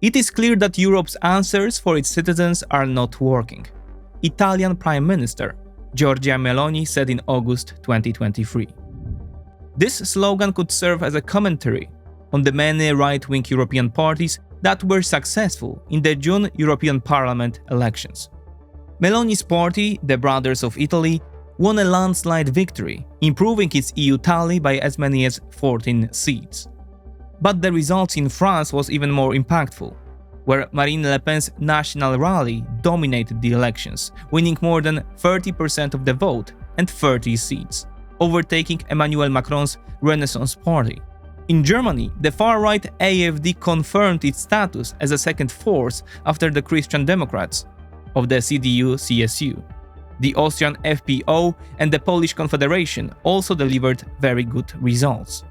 It is clear that Europe's answers for its citizens are not working, Italian Prime Minister Giorgia Meloni said in August 2023. This slogan could serve as a commentary on the many right-wing European parties that were successful in the June European Parliament elections. Meloni's party, the Brothers of Italy, won a landslide victory, improving its EU tally by as many as 14 seats. But the results in France was even more impactful, where Marine Le Pen's National Rally dominated the elections, winning more than 30% of the vote and 30 seats, overtaking Emmanuel Macron's Renaissance Party. In Germany, the far-right AfD confirmed its status as a second force after the Christian Democrats of the CDU-CSU. The Austrian FPO and the Polish Confederation also delivered very good results.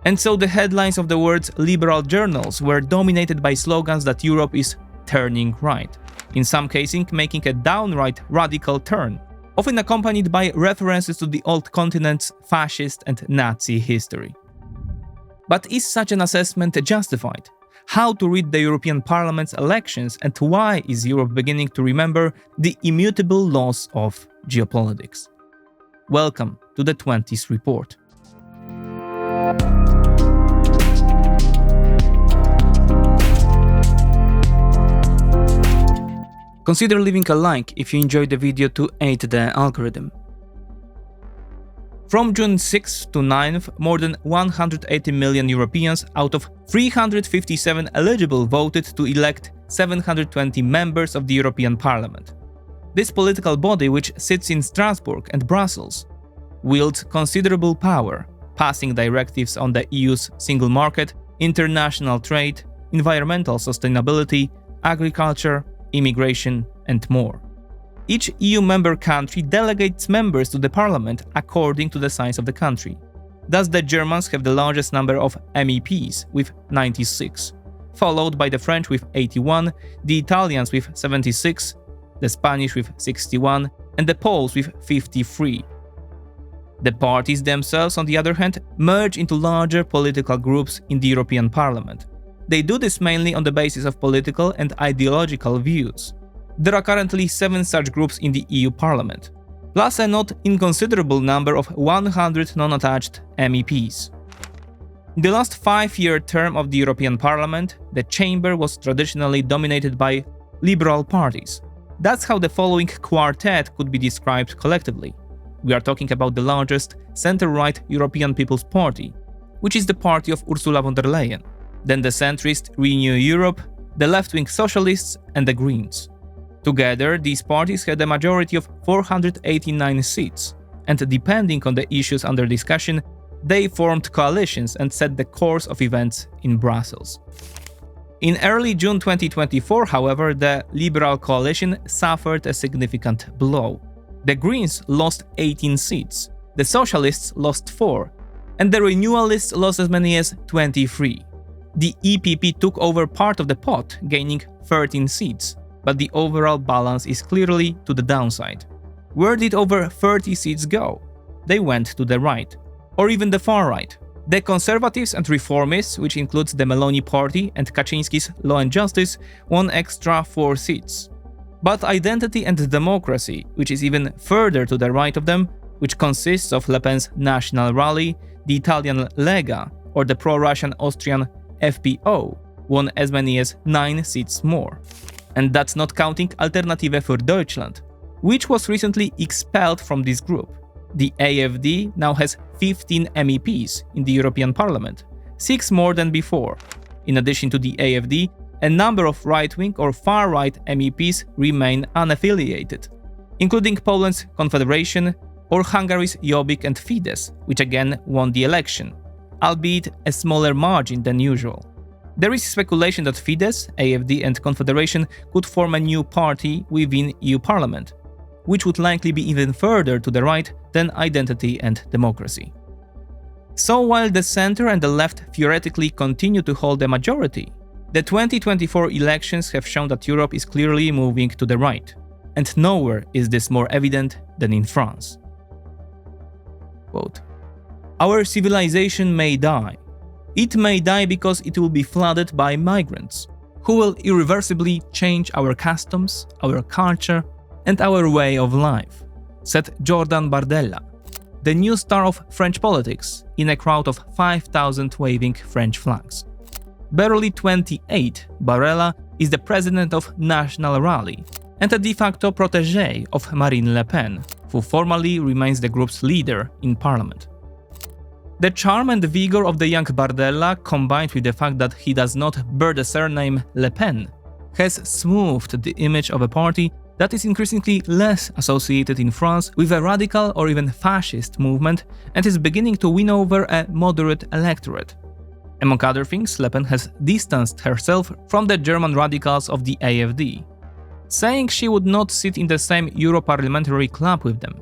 And so the headlines of the world's liberal journals were dominated by slogans that Europe is turning right, in some cases making a downright radical turn, often accompanied by references to the old continent's fascist and Nazi history. But is such an assessment justified? How to read the European Parliament's elections, and why is Europe beginning to remember the immutable laws of geopolitics? Welcome to the 20th Report. Consider leaving a like if you enjoyed the video to aid the algorithm. From June 6th to 9th, more than 180 million Europeans out of 357 eligible voted to elect 720 members of the European Parliament. This political body, which sits in Strasbourg and Brussels, wields considerable power, passing directives on the EU's single market, international trade, environmental sustainability, agriculture, immigration, and more. Each EU member country delegates members to the parliament according to the size of the country. Thus, the Germans have the largest number of MEPs with 96, followed by the French with 81, the Italians with 76, the Spanish with 61, and the Poles with 53. The parties themselves, on the other hand, merge into larger political groups in the European Parliament. They do this mainly on the basis of political and ideological views. There are currently 7 such groups in the EU Parliament, plus a not inconsiderable number of 100 non-attached MEPs. In the last 5-year term of the European Parliament, the chamber was traditionally dominated by liberal parties. That's how the following quartet could be described collectively. We are talking about the largest center-right European People's Party, which is the party of Ursula von der Leyen, then the centrist Renew Europe, the left-wing Socialists, and the Greens. Together, these parties had a majority of 489 seats, and depending on the issues under discussion, they formed coalitions and set the course of events in Brussels. In early June 2024, however, the Liberal coalition suffered a significant blow. The Greens lost 18 seats, the Socialists lost 4, and the Renewalists lost as many as 23. The EPP took over part of the pot, gaining 13 seats, but the overall balance is clearly to the downside. Where did over 30 seats go? They went to the right, or even the far right. The Conservatives and Reformists, which includes the Meloni party and Kaczyński's Law and Justice, won extra 4 seats. But Identity and Democracy, which is even further to the right of them, which consists of Le Pen's National Rally, the Italian Lega, or the pro-Russian Austrian FPO, won as many as 9 seats more. And that's not counting Alternative für Deutschland, which was recently expelled from this group. The AfD now has 15 MEPs in the European Parliament, 6 more than before. In addition to the AfD, a number of right-wing or far-right MEPs remain unaffiliated, including Poland's Confederation or Hungary's Jobbik and Fidesz, which again won the election, albeit a smaller margin than usual. There is speculation that Fidesz, AfD and Confederation could form a new party within EU Parliament, which would likely be even further to the right than Identity and Democracy. So while the center and the left theoretically continue to hold a majority, the 2024 elections have shown that Europe is clearly moving to the right, and nowhere is this more evident than in France. Quote, "Our civilization may die. It may die because it will be flooded by migrants. who will irreversibly change our customs, our culture, and our way of life, said Jordan Bardella, the new star of French politics, in a crowd of 5,000 waving French flags. Barely 28, Bardella is the president of National Rally and a de facto protégé of Marine Le Pen, who formally remains the group's leader in parliament. The charm and vigor of the young Bardella, combined with the fact that he does not bear the surname Le Pen, has smoothed the image of a party that is increasingly less associated in France with a radical or even fascist movement and is beginning to win over a moderate electorate. Among other things, Le Pen has distanced herself from the German radicals of the AfD, saying she would not sit in the same Europarliamentary club with them.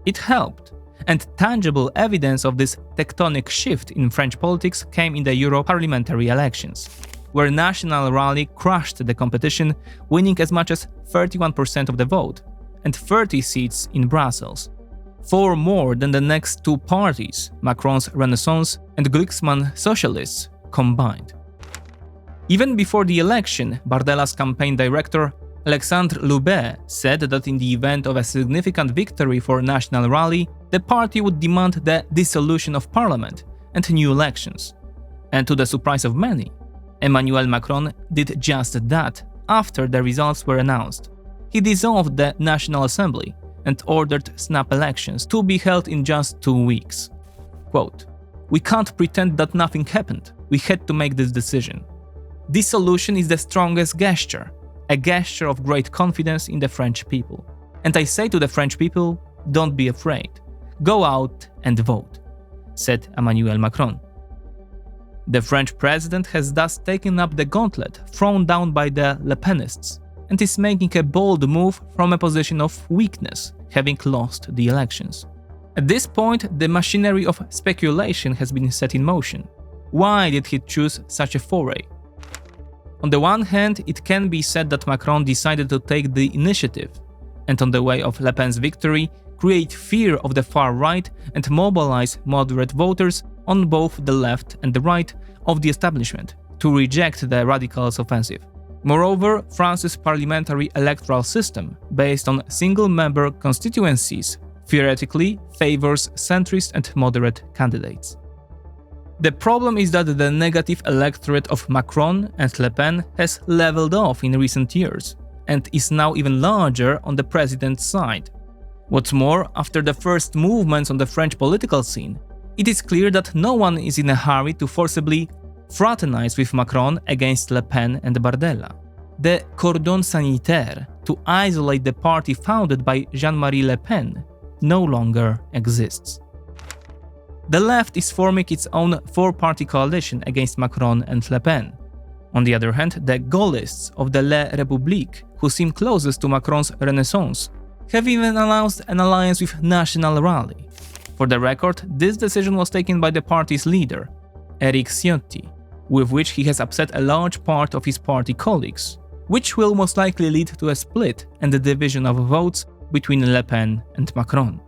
It helped, and tangible evidence of this tectonic shift in French politics came in the Europarliamentary elections, where National Rally crushed the competition, winning as much as 31% of the vote and 30 seats in Brussels, 4 more than the next two parties, Macron's Renaissance and Glucksmann Socialists, combined. Even before the election, Bardella's campaign director Alexandre Loubet said that in the event of a significant victory for National Rally, the party would demand the dissolution of parliament and new elections. And to the surprise of many, Emmanuel Macron did just that after the results were announced. He dissolved the National Assembly and ordered snap elections to be held in just 2 weeks. Quote, "We can't pretend that nothing happened. We had to make this decision. Dissolution is the strongest gesture, a gesture of great confidence in the French people. And I say to the French people, don't be afraid. Go out and vote," said Emmanuel Macron. The French president has thus taken up the gauntlet thrown down by the Le Penists and is making a bold move from a position of weakness, having lost the elections. At this point, the machinery of speculation has been set in motion. Why did he choose such a foray? On the one hand, it can be said that Macron decided to take the initiative, and on the way of Le Pen's victory, create fear of the far right and mobilize moderate voters on both the left and the right of the establishment to reject the radicals' offensive. Moreover, France's parliamentary electoral system, based on single-member constituencies, theoretically favors centrist and moderate candidates. The problem is that the negative electorate of Macron and Le Pen has leveled off in recent years and is now even larger on the president's side. What's more, after the first movements on the French political scene, it is clear that no one is in a hurry to forcibly fraternize with Macron against Le Pen and Bardella. The cordon sanitaire to isolate the party founded by Jean-Marie Le Pen no longer exists. The left is forming its own four-party coalition against Macron and Le Pen. On the other hand, the Gaullists of the La République, who seem closest to Macron's Renaissance, have even announced an alliance with National Rally. For the record, this decision was taken by the party's leader, Éric Ciotti, with which he has upset a large part of his party colleagues, which will most likely lead to a split and the division of votes between Le Pen and Macron.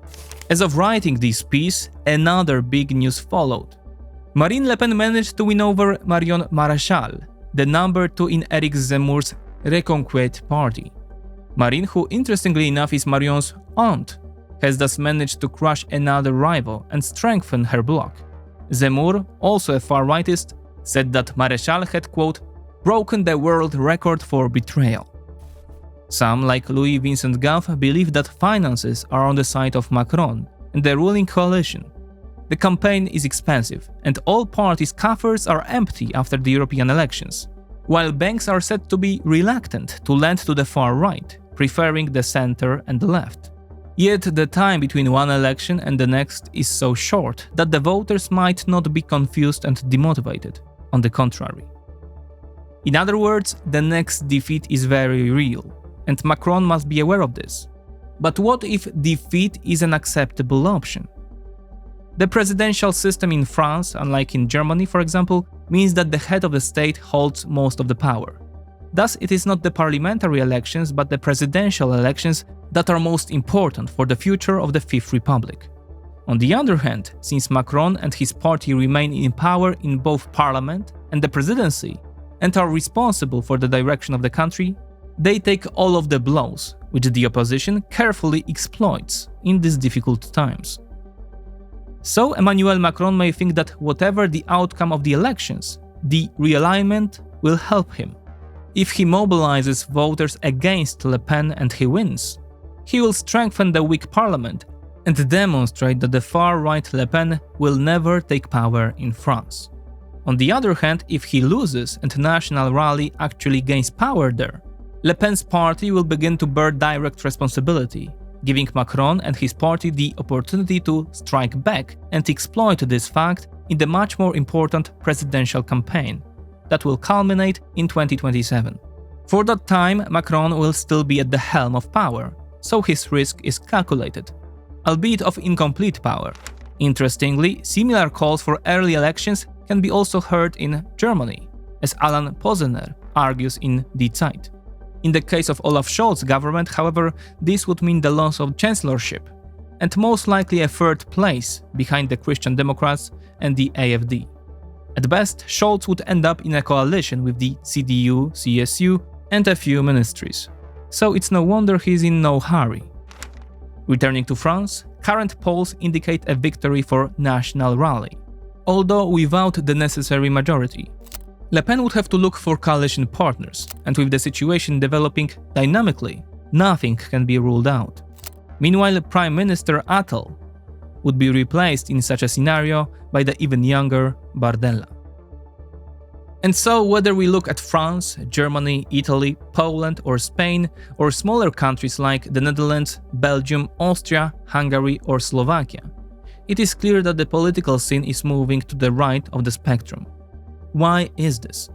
As of writing this piece, another big news followed. Marine Le Pen managed to win over Marion Maréchal, the number 2 in Éric Zemmour's Reconquête party. Marine, who interestingly enough is Marion's aunt, has thus managed to crush another rival and strengthen her bloc. Zemmour, also a far-rightist, said that Maréchal had, quote, broken the world record for betrayal. Some, like Louis Vincent Goff, believe that finances are on the side of Macron and the ruling coalition. The campaign is expensive, and all parties' coffers are empty after the European elections, while banks are said to be reluctant to lend to the far right, preferring the center and the left. Yet the time between one election and the next is so short that the voters might not be confused and demotivated. On the contrary. In other words, the next defeat is very real, and Macron must be aware of this. But what if defeat is an acceptable option? The presidential system in France, unlike in Germany for example, means that the head of the state holds most of the power. Thus, it is not the parliamentary elections but the presidential elections that are most important for the future of the Fifth Republic. On the other hand, since Macron and his party remain in power in both parliament and the presidency, and are responsible for the direction of the country, they take all of the blows, which the opposition carefully exploits in these difficult times. So Emmanuel Macron may think that whatever the outcome of the elections, the realignment will help him. If he mobilizes voters against Le Pen and he wins, he will strengthen the weak parliament and demonstrate that the far-right Le Pen will never take power in France. On the other hand, if he loses and National Rally actually gains power there, Le Pen's party will begin to bear direct responsibility, giving Macron and his party the opportunity to strike back and exploit this fact in the much more important presidential campaign that will culminate in 2027. For that time, Macron will still be at the helm of power, so his risk is calculated, albeit of incomplete power. Interestingly, similar calls for early elections can be also heard in Germany, as Alan Posener argues in Die Zeit. In the case of Olaf Scholz's government, however, this would mean the loss of chancellorship, and most likely a third place behind the Christian Democrats and the AfD. At best, Scholz would end up in a coalition with the CDU, CSU, and a few ministries. So it's no wonder he's in no hurry. Returning to France, current polls indicate a victory for National Rally, although without the necessary majority. Le Pen would have to look for coalition partners, and with the situation developing dynamically, nothing can be ruled out. Meanwhile, Prime Minister Attal would be replaced in such a scenario by the even younger Bardella. And so, whether we look at France, Germany, Italy, Poland or Spain, or smaller countries like the Netherlands, Belgium, Austria, Hungary or Slovakia, it is clear that the political scene is moving to the right of the spectrum. Why is this?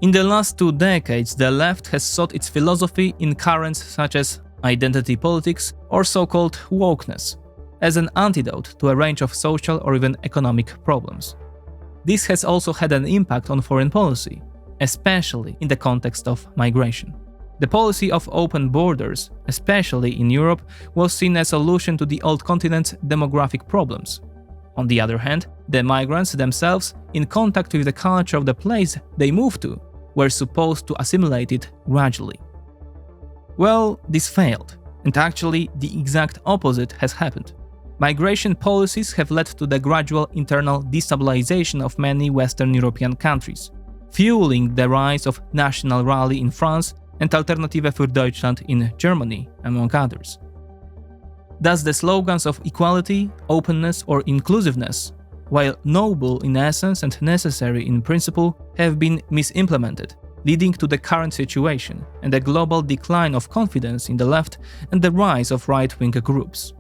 In the last 2 decades, the left has sought its philosophy in currents such as identity politics or so-called wokeness, as an antidote to a range of social or even economic problems. This has also had an impact on foreign policy, especially in the context of migration. The policy of open borders, especially in Europe, was seen as a solution to the old continent's demographic problems. On the other hand, the migrants themselves, in contact with the culture of the place they moved to, were supposed to assimilate it gradually. Well, this failed, and actually the exact opposite has happened. Migration policies have led to the gradual internal destabilization of many Western European countries, fueling the rise of National Rally in France and Alternative für Deutschland in Germany, among others. Thus, the slogans of equality, openness or inclusiveness, while noble in essence and necessary in principle, have been misimplemented, leading to the current situation and a global decline of confidence in the left and the rise of right-wing groups.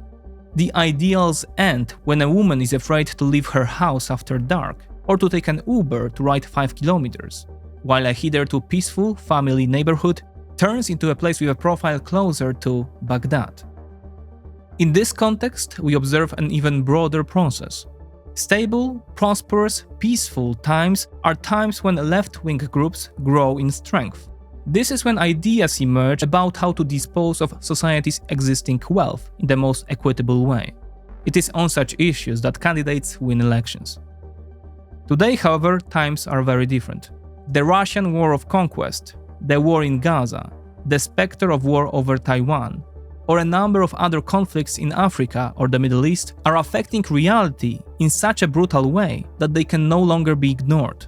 The ideals end when a woman is afraid to leave her house after dark or to take an Uber to ride 5 kilometers, while a hitherto peaceful family neighborhood turns into a place with a profile closer to Baghdad. In this context, we observe an even broader process. Stable, prosperous, peaceful times are times when left-wing groups grow in strength. This is when ideas emerge about how to dispose of society's existing wealth in the most equitable way. It is on such issues that candidates win elections. Today, however, times are very different. The Russian war of conquest, the war in Gaza, the specter of war over Taiwan, or a number of other conflicts in Africa or the Middle East are affecting reality in such a brutal way that they can no longer be ignored.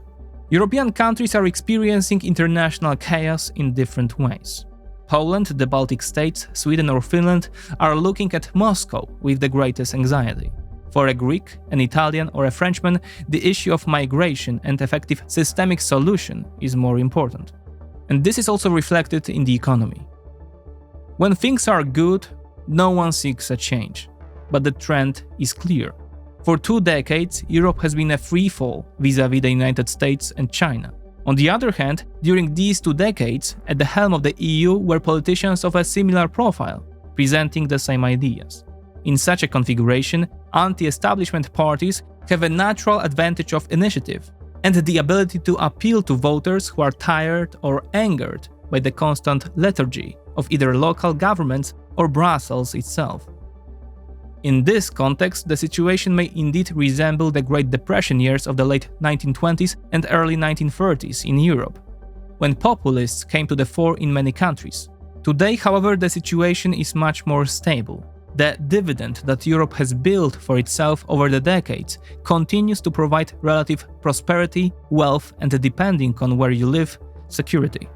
European countries are experiencing international chaos in different ways. Poland, the Baltic states, Sweden or Finland are looking at Moscow with the greatest anxiety. For a Greek, an Italian or a Frenchman, the issue of migration and effective systemic solution is more important. And this is also reflected in the economy. When things are good, no one seeks a change, but the trend is clear. For 2 decades, Europe has been a free fall vis-à-vis the United States and China. On the other hand, during these 2 decades, at the helm of the EU were politicians of a similar profile, presenting the same ideas. In such a configuration, anti-establishment parties have a natural advantage of initiative and the ability to appeal to voters who are tired or angered by the constant lethargy of either local governments or Brussels itself. In this context, the situation may indeed resemble the Great Depression years of the late 1920s and early 1930s in Europe, when populists came to the fore in many countries. Today, however, the situation is much more stable. The dividend that Europe has built for itself over the decades continues to provide relative prosperity, wealth, and depending on where you live, security.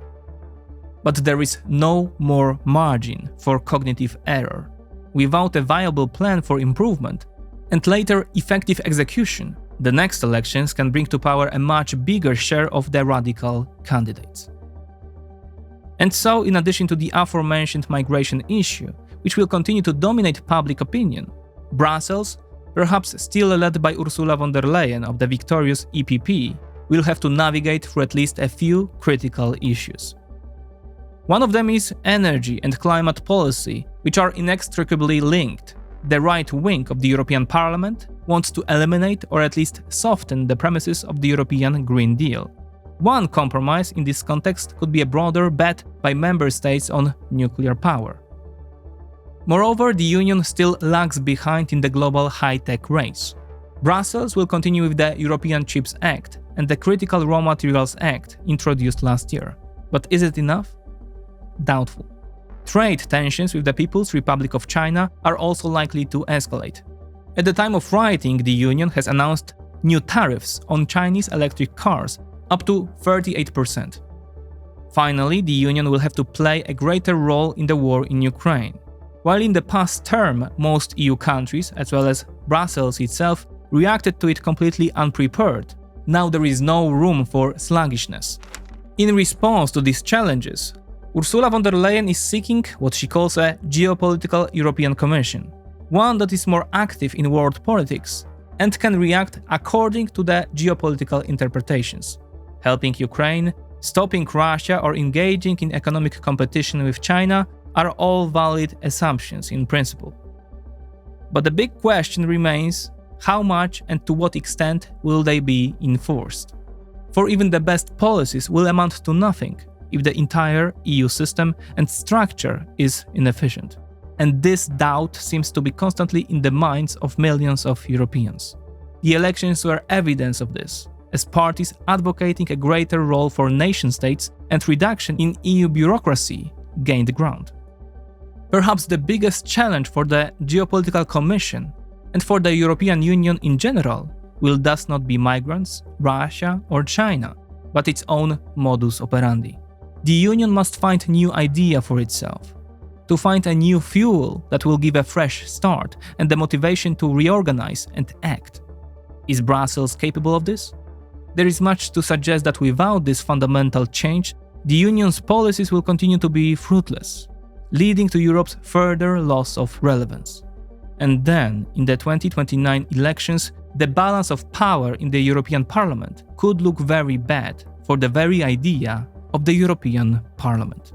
But there is no more margin for cognitive error. Without a viable plan for improvement, and later effective execution, the next elections can bring to power a much bigger share of the radical candidates. And so, in addition to the aforementioned migration issue, which will continue to dominate public opinion, Brussels, perhaps still led by Ursula von der Leyen of the victorious EPP, will have to navigate through at least a few critical issues. One of them is energy and climate policy, which are inextricably linked. The right wing of the European Parliament wants to eliminate or at least soften the premises of the European Green Deal. One compromise in this context could be a broader bet by member states on nuclear power. Moreover, the Union still lags behind in the global high-tech race. Brussels will continue with the European Chips Act and the Critical Raw Materials Act introduced last year. But is it enough? Doubtful. Trade tensions with the People's Republic of China are also likely to escalate. At the time of writing, the Union has announced new tariffs on Chinese electric cars, up to 38%. Finally, the Union will have to play a greater role in the war in Ukraine. While in the past term, most EU countries, as well as Brussels itself, reacted to it completely unprepared, now there is no room for sluggishness. In response to these challenges, Ursula von der Leyen is seeking what she calls a geopolitical European Commission, one that is more active in world politics and can react according to the geopolitical interpretations, helping Ukraine, stopping Russia, or engaging in economic competition with China are all valid assumptions in principle. But the big question remains, how much and to what extent will they be enforced? For even the best policies will amount to nothing if the entire EU system and structure is inefficient. And this doubt seems to be constantly in the minds of millions of Europeans. The elections were evidence of this, as parties advocating a greater role for nation-states and reduction in EU bureaucracy gained ground. Perhaps the biggest challenge for the Geopolitical Commission and for the European Union in general will thus not be migrants, Russia or China, but its own modus operandi. The Union must find a new idea for itself, to find a new fuel that will give a fresh start and the motivation to reorganize and act. Is Brussels capable of this? There is much to suggest that without this fundamental change, the Union's policies will continue to be fruitless, leading to Europe's further loss of relevance. And then, in the 2029 elections, the balance of power in the European Parliament could look very bad for the very idea of the European Parliament.